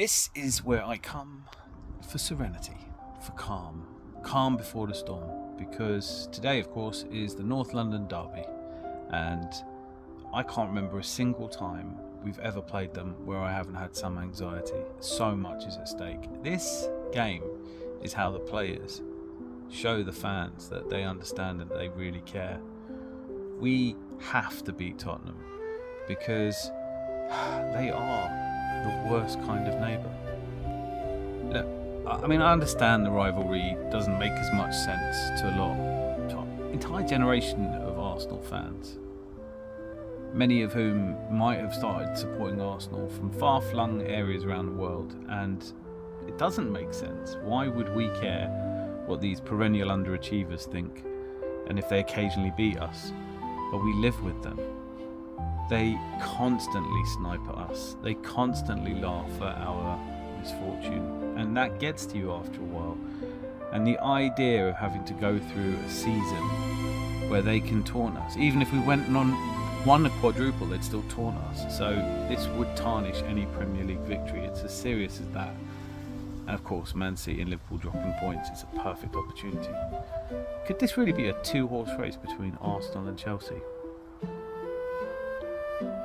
This is where I come for serenity, for calm. Calm before the storm. Because today, of course, is the North London derby. And I can't remember a single time we've ever played them where I haven't had some anxiety. So much is at stake. This game is how the players show the fans that they understand and they really care. We have to beat Tottenham because they are the worst kind of neighbour. Look, I understand the rivalry doesn't make as much sense to an entire generation of Arsenal fans, many of whom might have started supporting Arsenal from far-flung areas around the world, and it doesn't make sense. Why would we care what these perennial underachievers think, and if they occasionally beat us? But we live with them. They constantly snipe at us. They constantly laugh at our misfortune. And that gets to you after a while. And the idea of having to go through a season where they can taunt us, even if we went and won a quadruple, they'd still taunt us. So this would tarnish any Premier League victory. It's as serious as that. And of course, Man City and Liverpool dropping points is a perfect opportunity. Could this really be a two-horse race between Arsenal and Chelsea?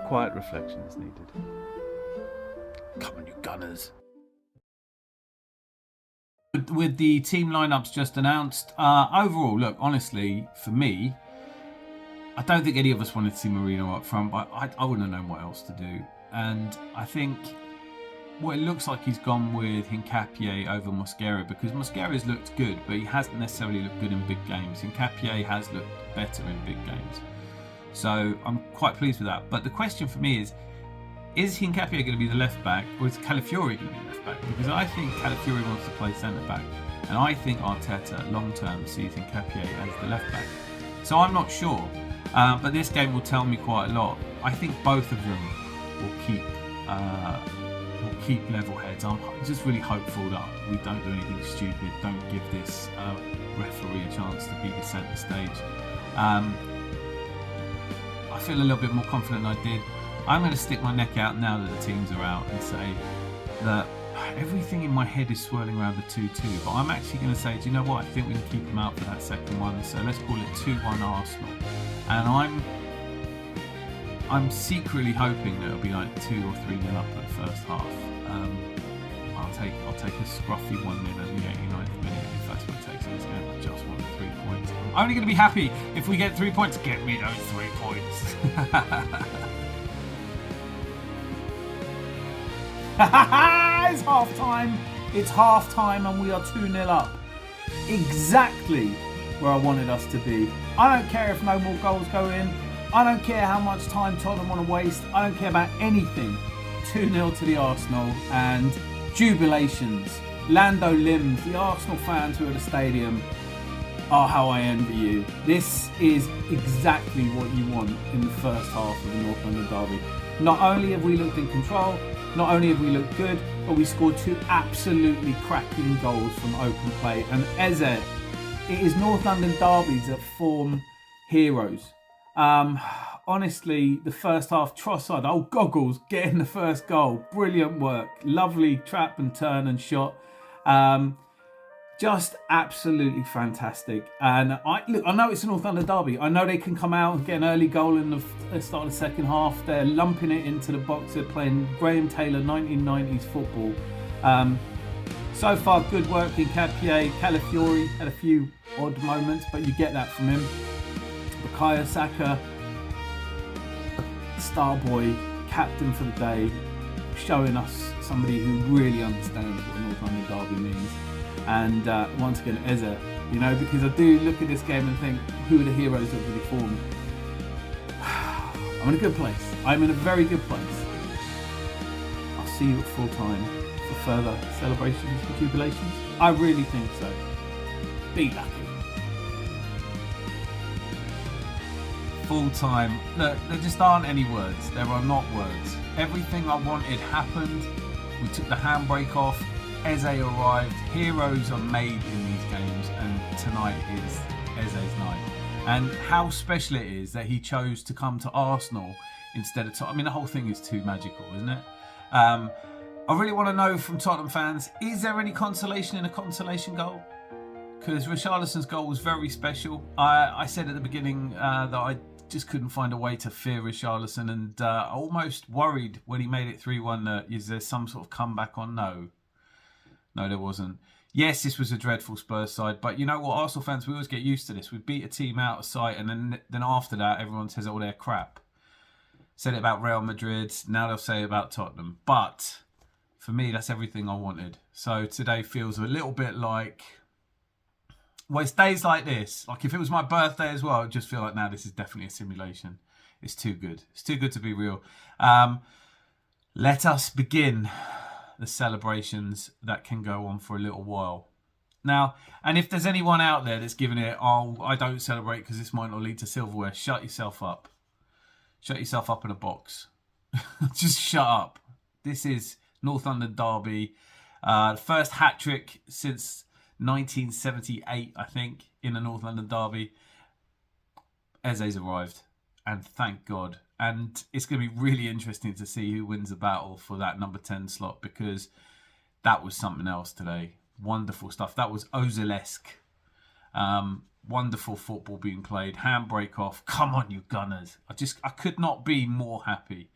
Quiet reflection is needed. Come on, you Gunners. With the team lineups just announced, overall, look, honestly, for me, I don't think any of us wanted to see Mourinho up front, but I wouldn't have known what else to do. And I think it looks like he's gone with Hincapié over Mosquera, because Mosquera's looked good, but he hasn't necessarily looked good in big games. Hincapié has looked better in big games. So I'm quite pleased with that. But the question for me is Hincapié going to be the left back, or is Calafiori going to be left back? Because I think Calafiori wants to play centre back, and I think Arteta long term sees Hincapié as the left back. So I'm not sure, but this game will tell me quite a lot. I think both of them will keep level heads. I'm just really hopeful that we don't do anything stupid. Don't give this referee a chance to be the centre stage. I feel a little bit more confident than I did. I'm going to stick my neck out now that the teams are out and say that everything in my head is swirling around the 2-2, but I'm actually going to say, do you know what? I think we can keep them out for that second one, so let's call it 2-1 Arsenal. And I'm secretly hoping that it'll be like 2 or 3-0 up at the first half. I'll take a scruffy 1-0 at the 89th minute if that's what it takes in this game. I just want 3 points. I'm only going to be happy if we get 3 points. Get me those 3 points. It's half time. It's half time and we are 2-0 up. Exactly where I wanted us to be. I don't care if no more goals go in. I don't care how much time Tottenham want to waste. I don't care about anything. 2-0 to the Arsenal, and jubilations. Lando limbs, the Arsenal fans who are at the stadium. Oh, how I envy you. This is exactly what you want in the first half of the North London derby. Not only have we looked in control, not only have we looked good, but we scored 2 absolutely cracking goals from open play. And Eze, it is North London derbies that form heroes. Honestly, the first half, Trossard, goggles, getting the first goal. Brilliant work. Lovely trap and turn and shot. Just absolutely fantastic. And I know it's a North London derby. I know they can come out and get an early goal in the start of the second half. They're lumping it into the box. They're playing Graham Taylor 1990s football. So far, good work in Hincapié. Calafiori had a few odd moments, but you get that from him. Bukayo Saka, star boy, captain for the day, showing us somebody who really understands what North London derby means. And once again, Eze, because I do look at this game and think, who are the heroes that really formed? I'm in a good place. I'm in a very good place. I'll see you at full time for further celebrations and jubilations. I really think so. Be lucky. Full time. Look, there just aren't any words. There are not words. Everything I wanted happened. We took the handbrake off. Eze arrived. Heroes are made in these games, and tonight is Eze's night. And how special it is that he chose to come to Arsenal instead of the whole thing is too magical, isn't it? I really want to know from Tottenham fans, is there any consolation in a consolation goal? Because Richarlison's goal was very special. I said at the beginning that I just couldn't find a way to fear Richarlison, and I almost worried when he made it 3-1 that is there some sort of comeback on? No, there wasn't. Yes, this was a dreadful Spurs side, but you know what, Arsenal fans, we always get used to this. We beat a team out of sight, and then after that, everyone says, oh, they're crap. Said it about Real Madrid, now they'll say it about Tottenham. But for me, that's everything I wanted. So today feels a little bit like, well, it's days like this. Like if it was my birthday as well, I'd just feel like, now this is definitely a simulation. It's too good. It's too good to be real. Let us begin the celebrations that can go on for a little while. Now, and if there's anyone out there that's giving it, oh, I don't celebrate because this might not lead to silverware, shut yourself up. Shut yourself up in a box. Just shut up. This is North London derby. The first hat-trick since 1978, I think, in a North London derby. Eze's arrived, and thank God. And it's going to be really interesting to see who wins the battle for that number 10 slot, because that was something else today. Wonderful stuff. That was Ozil-esque. Wonderful football being played. Handbrake off. Come on, you Gunners. I could not be more happy.